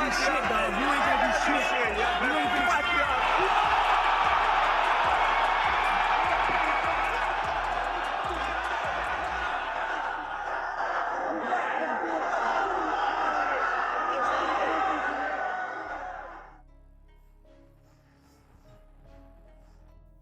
do shit, dog. You ain't gonna do shit. You ain't gonna do shit.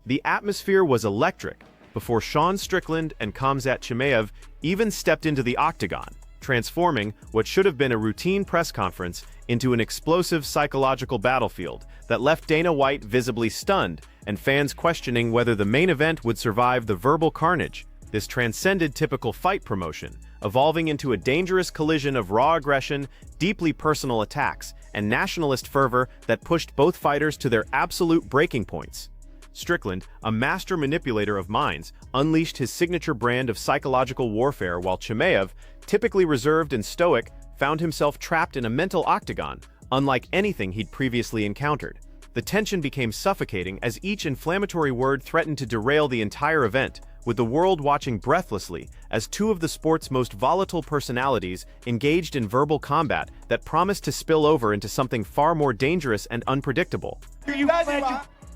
The atmosphere was electric before Strickland and Khamzat Chimaev even stepped into the octagon, transforming what should have been a routine press conference into an explosive psychological battlefield that left Dana White visibly stunned and fans questioning whether the main event would survive the verbal carnage. This transcended typical fight promotion, evolving into a dangerous collision of raw aggression, deeply personal attacks, and nationalist fervor that pushed both fighters to their absolute breaking points. Strickland, a master manipulator of minds, unleashed his signature brand of psychological warfare, while Chimaev, typically reserved and stoic, found himself trapped in a mental octagon, unlike anything he'd previously encountered. The tension became suffocating as each inflammatory word threatened to derail the entire event, with the world watching breathlessly as two of the sport's most volatile personalities engaged in verbal combat that promised to spill over into something far more dangerous and unpredictable. You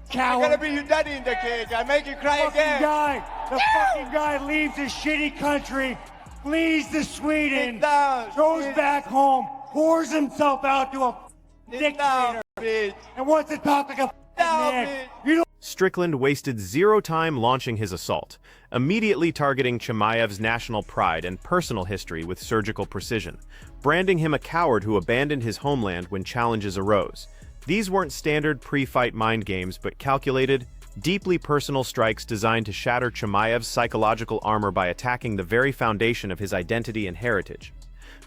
I'm gonna be your daddy in the cage. I make you cry again. The fucking guy leaves his shitty country, flees to Sweden, goes back home, pours himself out to a dictator, and wants to talk like a man. Strickland wasted zero time launching his assault, immediately targeting Chimaev's national pride and personal history with surgical precision, branding him a coward who abandoned his homeland when challenges arose. These weren't standard pre-fight mind games, but calculated, deeply personal strikes designed to shatter Chimaev's psychological armor by attacking the very foundation of his identity and heritage.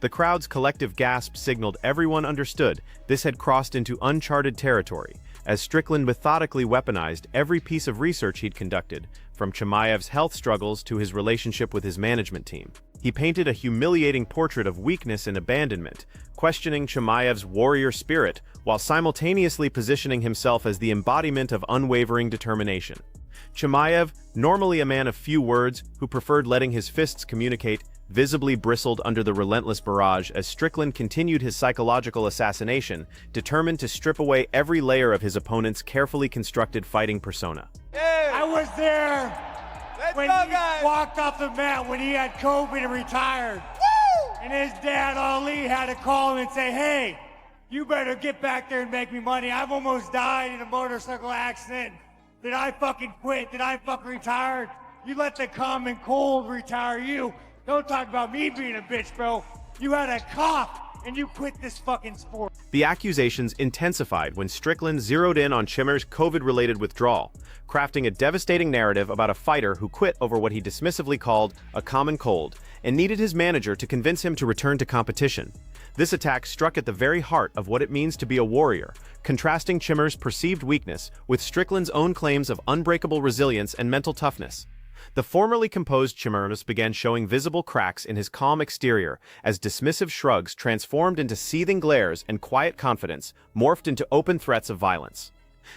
The crowd's collective gasp signaled everyone understood this had crossed into uncharted territory, as Strickland methodically weaponized every piece of research he'd conducted, from Chimaev's health struggles to his relationship with his management team. He painted a humiliating portrait of weakness and abandonment, questioning Chimaev's warrior spirit while simultaneously positioning himself as the embodiment of unwavering determination. Chimaev, normally a man of few words who preferred letting his fists communicate, visibly bristled under the relentless barrage as Strickland continued his psychological assassination, determined to strip away every layer of his opponent's carefully constructed fighting persona. I was there when he walked off the mat when he had COVID and retired. Woo! And his dad, Ali, had to call him and say, hey, you better get back there and make me money. I've almost died in a motorcycle accident. Did I fucking quit? Did I fucking retire? You let the common cold retire you. Don't talk about me being a bitch, bro. You had a cough and you quit this fucking sport. The accusations intensified when Strickland zeroed in on Chimaev's COVID-related withdrawal, crafting a devastating narrative about a fighter who quit over what he dismissively called a common cold and needed his manager to convince him to return to competition. This attack struck at the very heart of what it means to be a warrior, contrasting Chimaev's perceived weakness with Strickland's own claims of unbreakable resilience and mental toughness. The formerly composed Chimaev began showing visible cracks in his calm exterior as dismissive shrugs transformed into seething glares and quiet confidence morphed into open threats of violence.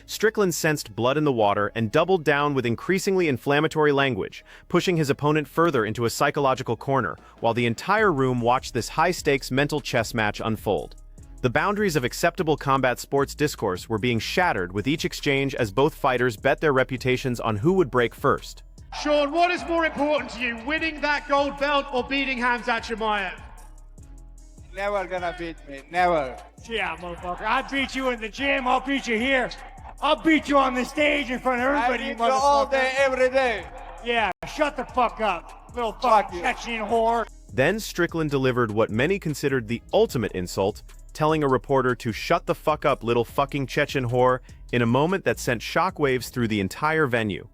Strickland sensed blood in the water and doubled down with increasingly inflammatory language, pushing his opponent further into a psychological corner, while the entire room watched this high-stakes mental chess match unfold. The boundaries of acceptable combat sports discourse were being shattered with each exchange as both fighters bet their reputations on who would break first. Sean, what is more important to you, winning that gold belt or beating Khamzat Chimaev? Never gonna beat me, never. Yeah, motherfucker. I beat you in the gym, I'll beat you here. I'll beat you on the stage in front of everybody, I you beat you motherfucker. all day, every day. Yeah, shut the fuck up, little fucking Chechen whore. Then Strickland delivered what many considered the ultimate insult, telling a reporter to shut the fuck up, little fucking Chechen whore, in a moment that sent shockwaves through the entire venue.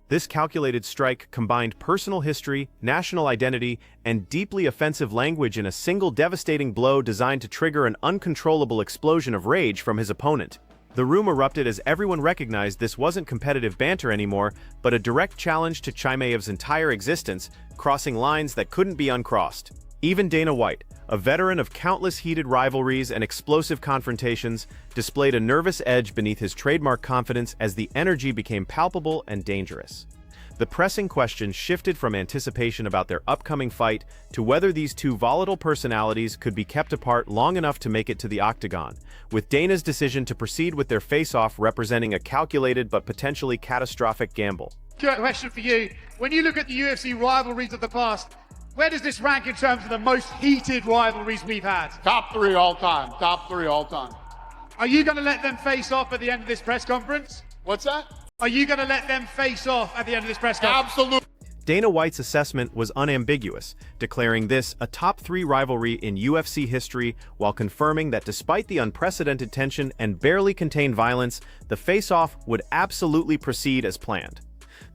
This calculated strike combined personal history, national identity, and deeply offensive language in a single devastating blow designed to trigger an uncontrollable explosion of rage from his opponent. The room erupted as everyone recognized this wasn't competitive banter anymore, but a direct challenge to Chimaev's entire existence, crossing lines that couldn't be uncrossed. Even Dana White, a veteran of countless heated rivalries and explosive confrontations, displayed a nervous edge beneath his trademark confidence as the energy became palpable and dangerous. The pressing question shifted from anticipation about their upcoming fight to whether these two volatile personalities could be kept apart long enough to make it to the octagon, with Dana's decision to proceed with their face-off representing a calculated but potentially catastrophic gamble. Question for you. When you look at the UFC rivalries of the past, where does this rank in terms of the most heated rivalries we've had? Top 3 all time. Top 3 all time. Are you going to let them face off at the end of this press conference? What's that? Are you going to let them face off at the end of this press conference? Absolutely. Dana White's assessment was unambiguous, declaring this a top 3 rivalry in UFC history while confirming that despite the unprecedented tension and barely contained violence, the face-off would absolutely proceed as planned.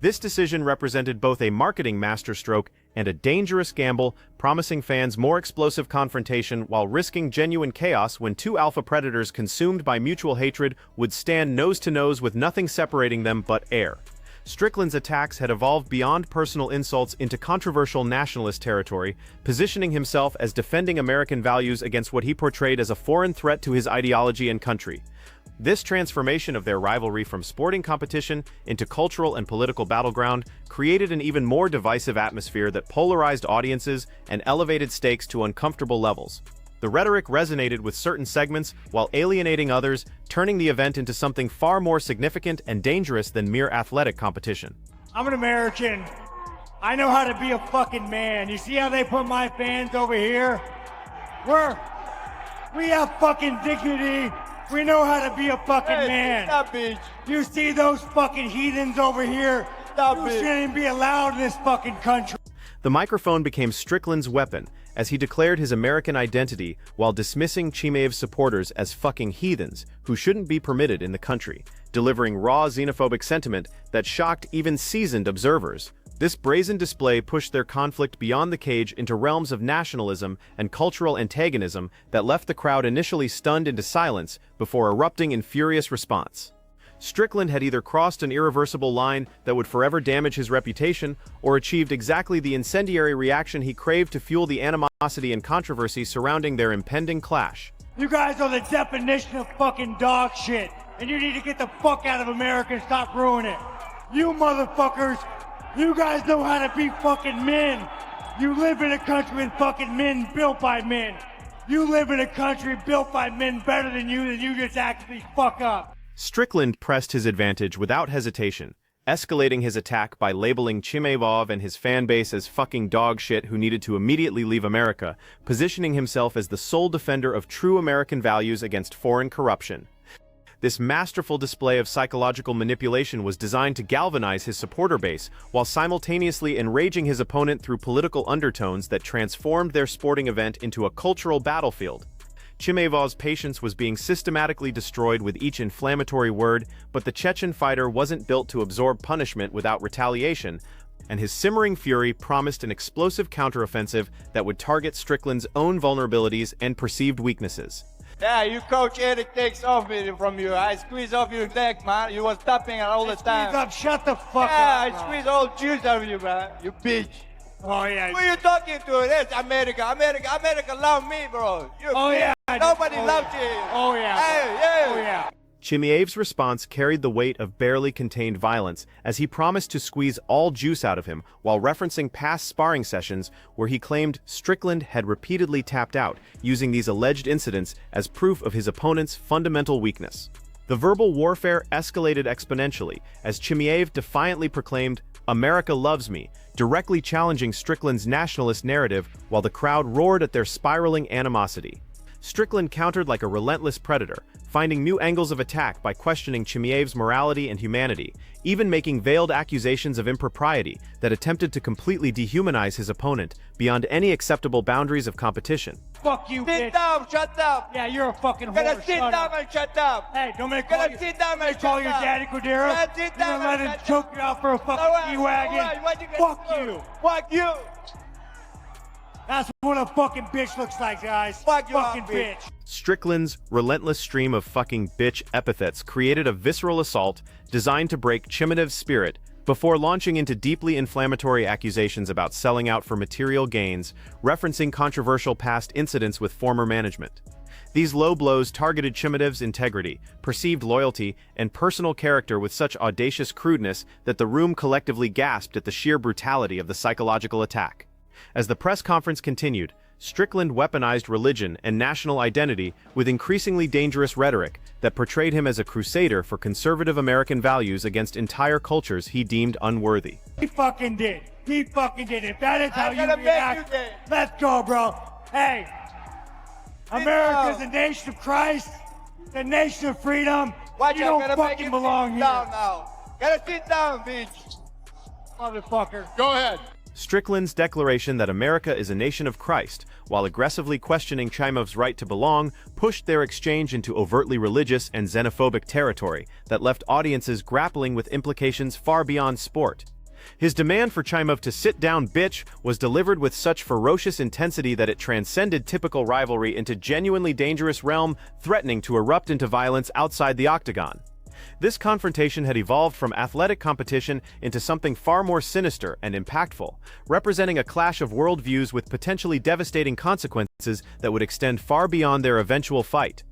This decision represented both a marketing masterstroke and a dangerous gamble, promising fans more explosive confrontation while risking genuine chaos when two alpha predators consumed by mutual hatred would stand nose-to-nose with nothing separating them but air. Strickland's attacks had evolved beyond personal insults into controversial nationalist territory, positioning himself as defending American values against what he portrayed as a foreign threat to his ideology and country. This transformation of their rivalry from sporting competition into cultural and political battleground created an even more divisive atmosphere that polarized audiences and elevated stakes to uncomfortable levels. The rhetoric resonated with certain segments while alienating others, turning the event into something far more significant and dangerous than mere athletic competition. I'm an American. I know how to be a fucking man. You see how they put my fans over here? We have fucking dignity. We know how to be a fucking man. Stop, bitch. You see those fucking heathens over here? Stop You it. shouldn't be allowed in this fucking country. The microphone became Strickland's weapon as he declared his American identity while dismissing Chimaev's supporters as fucking heathens who shouldn't be permitted in the country, delivering raw xenophobic sentiment that shocked even seasoned observers. This brazen display pushed their conflict beyond the cage into realms of nationalism and cultural antagonism that left the crowd initially stunned into silence before erupting in furious response. Strickland had either crossed an irreversible line that would forever damage his reputation or achieved exactly the incendiary reaction he craved to fuel the animosity and controversy surrounding their impending clash. You guys are the definition of fucking dog shit, and you need to get the fuck out of America and stop ruining it. You motherfuckers, you guys know how to be fucking men. You live in a country with fucking men built by men. You live in a country built by men better than you just actually fuck up. Strickland pressed his advantage without hesitation, escalating his attack by labeling Chimaev and his fan base as fucking dog shit who needed to immediately leave America, positioning himself as the sole defender of true American values against foreign corruption. This masterful display of psychological manipulation was designed to galvanize his supporter base, while simultaneously enraging his opponent through political undertones that transformed their sporting event into a cultural battlefield. Chimaev's patience was being systematically destroyed with each inflammatory word, but the Chechen fighter wasn't built to absorb punishment without retaliation, and his simmering fury promised an explosive counteroffensive that would target Strickland's own vulnerabilities and perceived weaknesses. Yeah, you coach Eric takes off me from you. I squeeze off your neck, man. You was tapping it all the time. Squeeze up, shut the fuck Yeah, up. I squeeze all juice out of you, man. You bitch. Oh yeah. Who are you talking to? That's America. America love me, bro. You Oh yeah. Nobody oh, loves yeah. you. Oh yeah. Hey, yeah. Oh yeah. Chimaev's response carried the weight of barely contained violence as he promised to squeeze all juice out of him while referencing past sparring sessions where he claimed Strickland had repeatedly tapped out, using these alleged incidents as proof of his opponent's fundamental weakness. The verbal warfare escalated exponentially as Chimaev defiantly proclaimed, "America loves me," directly challenging Strickland's nationalist narrative while the crowd roared at their spiraling animosity. Strickland countered like a relentless predator, finding new angles of attack by questioning Chimaev's morality and humanity, even making veiled accusations of impropriety that attempted to completely dehumanize his opponent beyond any acceptable boundaries of competition. Fuck you, Sit bitch. down, shut up. Yeah, you're a fucking You're whore. gonna sit Shut down up. and shut up. Hey, don't make You're call gonna you. sit down Don't and call shut your up. daddy Cordero. You're gonna sit You're down gonna let and him shut choke you out for a fucking G-Wagon. What you gonna Fuck do? you. Fuck you. That's what a fucking bitch looks like, guys. Fuck you, fucking bitch. bitch. Strickland's relentless stream of fucking bitch epithets created a visceral assault designed to break Chimaev's spirit before launching into deeply inflammatory accusations about selling out for material gains, referencing controversial past incidents with former management. These low blows targeted Chimaev's integrity, perceived loyalty, and personal character with such audacious crudeness that the room collectively gasped at the sheer brutality of the psychological attack. As the press conference continued, Strickland weaponized religion and national identity with increasingly dangerous rhetoric that portrayed him as a crusader for conservative American values against entire cultures he deemed unworthy. He fucking did. He fucking did. If that is how you react, let's go, bro. Hey, America's the nation of Christ, the nation of freedom. Watch you out, don't fucking belong here. Down now. Gotta sit down, bitch. Motherfucker. Go ahead. Strickland's declaration that America is a nation of Christ, while aggressively questioning Chimaev's right to belong, pushed their exchange into overtly religious and xenophobic territory that left audiences grappling with implications far beyond sport. His demand for Chimaev to sit down, bitch, was delivered with such ferocious intensity that it transcended typical rivalry into genuinely dangerous realm, threatening to erupt into violence outside the octagon. This confrontation had evolved from athletic competition into something far more sinister and impactful, representing a clash of worldviews with potentially devastating consequences that would extend far beyond their eventual fight.